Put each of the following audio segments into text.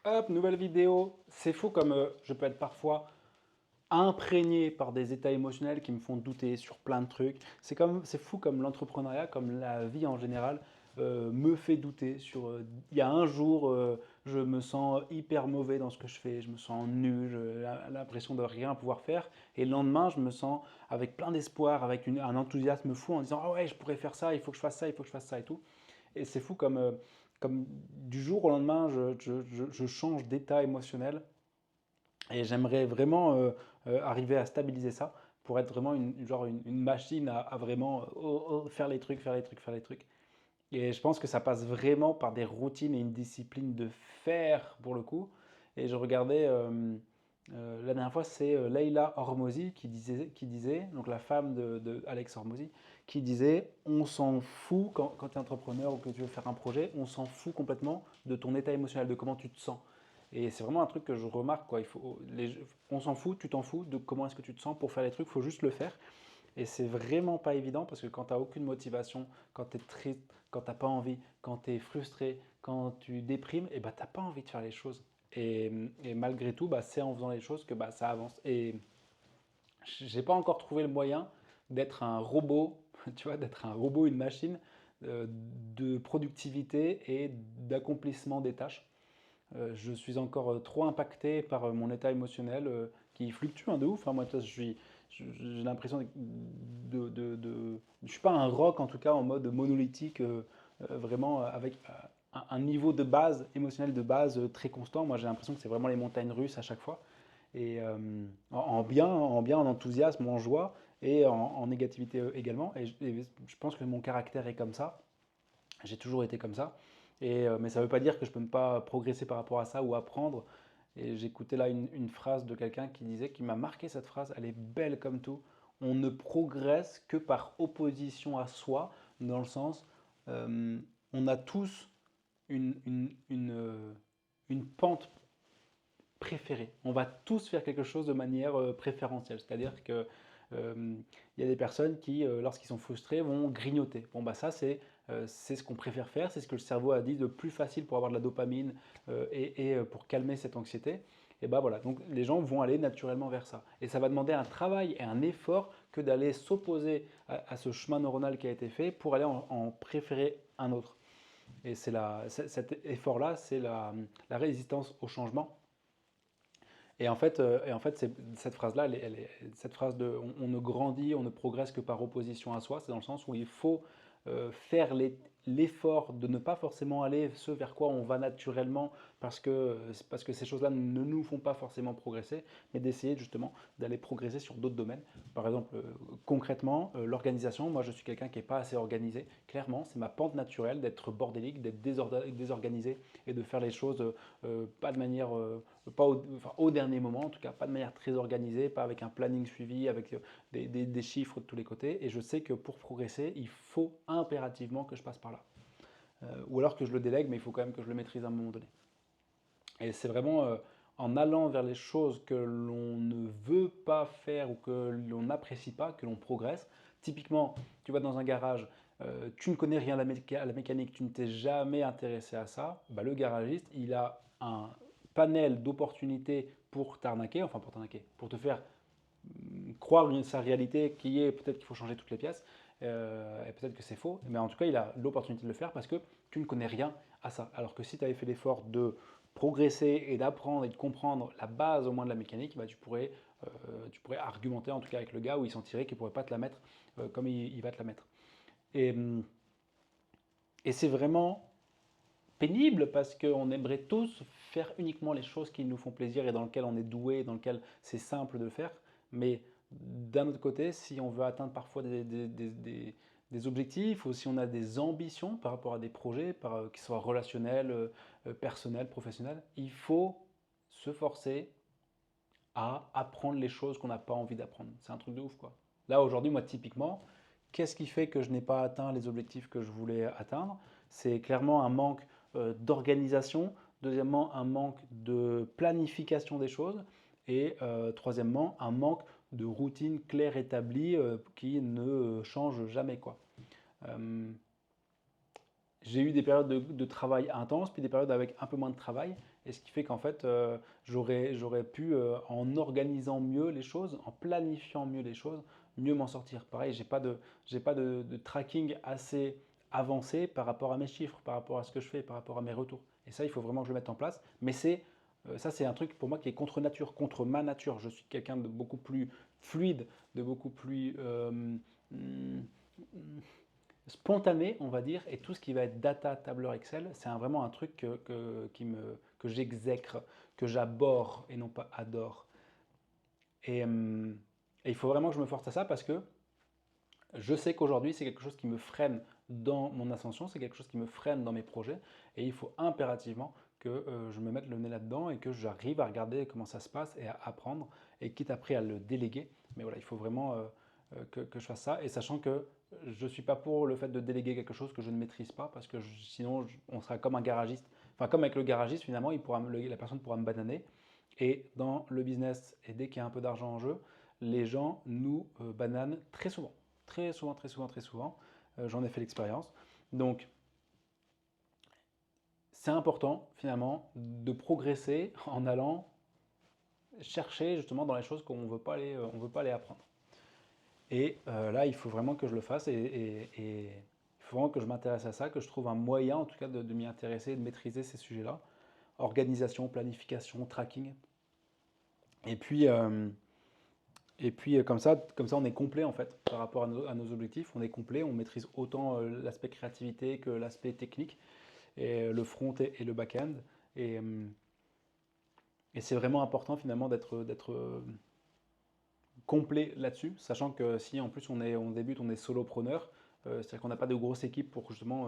Hop, nouvelle vidéo. C'est fou comme je peux être parfois imprégné par des états émotionnels qui me font douter sur plein de trucs. C'est fou comme l'entrepreneuriat, comme la vie en général, me fait douter sur. Il y a un jour, je me sens hyper mauvais dans ce que je fais, je me sens nul, j'ai l'impression de rien pouvoir faire. Et le lendemain, je me sens avec plein d'espoir, avec un enthousiasme fou en disant ah ouais, je pourrais faire ça, il faut que je fasse ça, il faut que je fasse ça et tout. Et c'est fou comme du jour au lendemain, je change d'état émotionnel et j'aimerais vraiment arriver à stabiliser ça pour être vraiment une machine à vraiment faire les trucs, faire les trucs, faire les trucs. Et je pense que ça passe vraiment par des routines et une discipline de faire pour le coup. Et je regardais la dernière fois, c'est Leila Hormozy qui disait, donc la femme de Alex Hormozy, qui disait on s'en fout quand tu es entrepreneur ou que tu veux faire un projet, on s'en fout complètement de ton état émotionnel, de comment tu te sens. Et c'est vraiment un truc que je remarque, quoi. On s'en fout, tu t'en fous de comment est-ce que tu te sens pour faire les trucs, il faut juste le faire. Et c'est vraiment pas évident parce que quand tu n'as aucune motivation, quand tu es triste, quand tu n'as pas envie, quand tu es frustré, quand tu déprimes, et bah, tu n'as pas envie de faire les choses. Et malgré tout, bah, c'est en faisant les choses que bah, ça avance. Et j'ai pas encore trouvé le moyen d'être un robot, tu vois, d'être un robot, une machine de productivité et d'accomplissement des tâches. Je suis encore trop impacté par mon état émotionnel qui fluctue de ouf, hein. Moi, j'ai l'impression je suis pas un rock en tout cas en mode monolithique, vraiment avec un niveau de base émotionnel de base très constant. Moi, j'ai l'impression que c'est vraiment les montagnes russes à chaque fois. Et en bien, en enthousiasme, en joie et en négativité également. Et je pense que mon caractère est comme ça. J'ai toujours été comme ça. Mais ça ne veut pas dire que je ne peux pas progresser par rapport à ça ou apprendre. Et j'écoutais là une phrase de quelqu'un qui disait, qui m'a marqué cette phrase, elle est belle comme tout. On ne progresse que par opposition à soi, dans le sens, euh, on a tous une pente préférée. On va tous faire quelque chose de manière préférentielle. C'est-à-dire que il y a des personnes qui, lorsqu'ils sont frustrés, vont grignoter. Bon, bah ça, c'est ce qu'on préfère faire, c'est ce que le cerveau a dit de plus facile pour avoir de la dopamine et pour calmer cette anxiété. Et bah voilà, donc les gens vont aller naturellement vers ça. Et ça va demander un travail et un effort que d'aller s'opposer à ce chemin neuronal qui a été fait pour aller en préférer un autre. Et cet effort-là, c'est la résistance au changement. Et en fait, cette phrase-là, cette phrase de on ne grandit, on ne progresse que par opposition à soi, c'est dans le sens où il faut faire l'effort de ne pas forcément aller ce vers quoi on va naturellement parce que ces choses-là ne nous font pas forcément progresser, mais d'essayer justement d'aller progresser sur d'autres domaines. Par exemple, concrètement, l'organisation, moi je suis quelqu'un qui n'est pas assez organisé. Clairement, c'est ma pente naturelle d'être bordélique, d'être désorganisé et de faire les choses pas de manière pas enfin, au dernier moment, en tout cas, pas de manière très organisée, pas avec un planning suivi, avec des chiffres de tous les côtés. Et je sais que pour progresser, il faut impérativement que je passe par là. Ou alors que je le délègue, mais il faut quand même que je le maîtrise à un moment donné. Et c'est vraiment en allant vers les choses que l'on ne veut pas faire ou que l'on n'apprécie pas, que l'on progresse. Typiquement, tu vas dans un garage, tu ne connais rien à la mécanique, tu ne t'es jamais intéressé à ça, bah, le garagiste, il a un panel d'opportunités pour t'arnaquer, enfin pour t'arnaquer, pour te faire croire sa réalité qui est peut-être qu'il faut changer toutes les pièces, et peut-être que c'est faux, mais en tout cas, il a l'opportunité de le faire parce que tu ne connais rien à ça. Alors que si tu avais fait l'effort de progresser et d'apprendre et de comprendre la base au moins de la mécanique, bah, tu pourrais argumenter en tout cas avec le gars où il sentirait qu'il ne pourrait pas te la mettre comme il va te la mettre. Et, et c'est vraiment pénible parce qu'on aimerait tous faire uniquement les choses qui nous font plaisir et dans lesquelles on est doué, dans lesquelles c'est simple de le faire. Mais d'un autre côté, si on veut atteindre parfois des objectifs ou si on a des ambitions par rapport à des projets, qu'ils soient relationnels, personnels, professionnels, il faut se forcer à apprendre les choses qu'on n'a pas envie d'apprendre. C'est un truc de ouf, quoi. Là, aujourd'hui, moi, typiquement, qu'est-ce qui fait que je n'ai pas atteint les objectifs que je voulais atteindre? C'est clairement un manque d'organisation, deuxièmement, un manque de planification des choses, et troisièmement, un manque de routine claire établie qui ne change jamais, quoi. Euh, j'ai eu des périodes de travail intense, puis des périodes avec un peu moins de travail. Et ce qui fait qu'en fait, j'aurais pu, en organisant mieux les choses, en planifiant mieux les choses, mieux m'en sortir. Pareil, j'ai pas de tracking assez avancé par rapport à mes chiffres, par rapport à ce que je fais, par rapport à mes retours. Et ça, il faut vraiment que je le mette en place. Mais ça, c'est un truc pour moi qui est contre nature, contre ma nature. Je suis quelqu'un de beaucoup plus fluide, de beaucoup plus hum, spontané, on va dire, et tout ce qui va être data, tableur Excel, c'est vraiment un truc que j'exècre, que j'abhorre et non pas adore. Et, et il faut vraiment que je me force à ça parce que je sais qu'aujourd'hui, c'est quelque chose qui me freine dans mon ascension, c'est quelque chose qui me freine dans mes projets, et il faut impérativement que je me mette le nez là-dedans et que j'arrive à regarder comment ça se passe et à apprendre, et quitte après à le déléguer. Mais voilà, il faut vraiment que je fasse ça, et sachant que je ne suis pas pour le fait de déléguer quelque chose que je ne maîtrise pas, parce que sinon on sera comme un garagiste, enfin comme avec le garagiste finalement, la personne pourra me bananer, et dans le business, et dès qu'il y a un peu d'argent en jeu, les gens nous bananent très souvent. Très souvent, très souvent, très souvent. J'en ai fait l'expérience. Donc, c'est important finalement de progresser en allant chercher justement dans les choses qu'on ne veut pas aller apprendre. Et là, il faut vraiment que je le fasse et il faut vraiment que je m'intéresse à ça, que je trouve un moyen en tout cas de m'y intéresser, de maîtriser ces sujets-là. Organisation, planification, tracking. Et puis, comme ça, on est complet en fait par rapport à nos objectifs. On est complet, on maîtrise autant l'aspect créativité que l'aspect technique, et le front et le back-end. Et, euh, et c'est vraiment important finalement d'être complet là-dessus, sachant que si en plus on débute, on est solopreneur, c'est-à-dire qu'on n'a pas de grosse équipe pour justement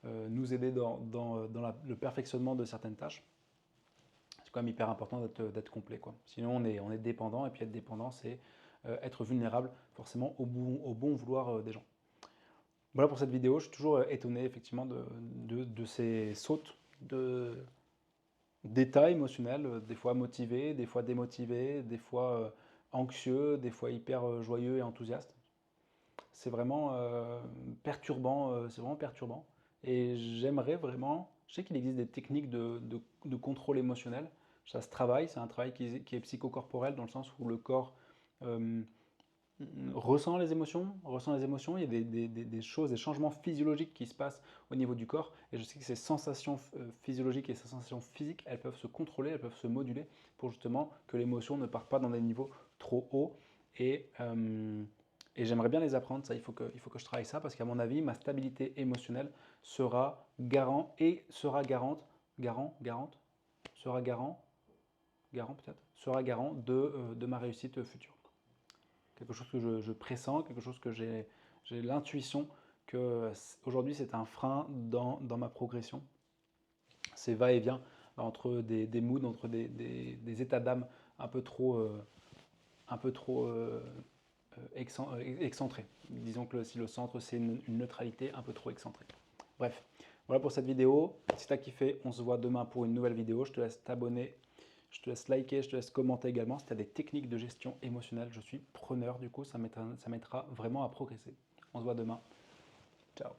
nous aider dans le perfectionnement de certaines tâches. C'est quand même hyper important d'être complet, quoi. Sinon, on est dépendant, et puis être dépendant, c'est être vulnérable forcément au bon vouloir des gens. Voilà pour cette vidéo. Je suis toujours étonné effectivement de ces sautes d'état émotionnel, des fois motivé, des fois démotivé, des fois anxieux, des fois hyper joyeux et enthousiaste. C'est vraiment perturbant, c'est vraiment perturbant. Et j'aimerais vraiment, je sais qu'il existe des techniques de contrôle émotionnel, ça se travaille, c'est un travail qui est psychocorporel dans le sens où le corps euh, ressent les émotions, il y a des choses, des changements physiologiques qui se passent au niveau du corps, et je sais que ces sensations physiologiques et ces sensations physiques, elles peuvent se contrôler, elles peuvent se moduler pour justement que l'émotion ne parte pas dans des niveaux trop hauts, et, euh, et j'aimerais bien les apprendre, ça, il faut que je travaille ça, parce qu'à mon avis, ma stabilité émotionnelle sera garant, et sera garante, sera garant peut-être, sera garant de ma réussite future. Quelque chose que je pressens, quelque chose que j'ai l'intuition que aujourd'hui c'est un frein dans ma progression. C'est va-et-vient entre des moods, entre des états d'âme un peu trop, excentrés. Disons que si le centre c'est une neutralité un peu trop excentrée. Bref, voilà pour cette vidéo. Si tu as kiffé, on se voit demain pour une nouvelle vidéo. Je te laisse t'abonner, je te laisse liker, je te laisse commenter également. Si tu as des techniques de gestion émotionnelle, je suis preneur. Du coup, ça m'aidera vraiment à progresser. On se voit demain. Ciao.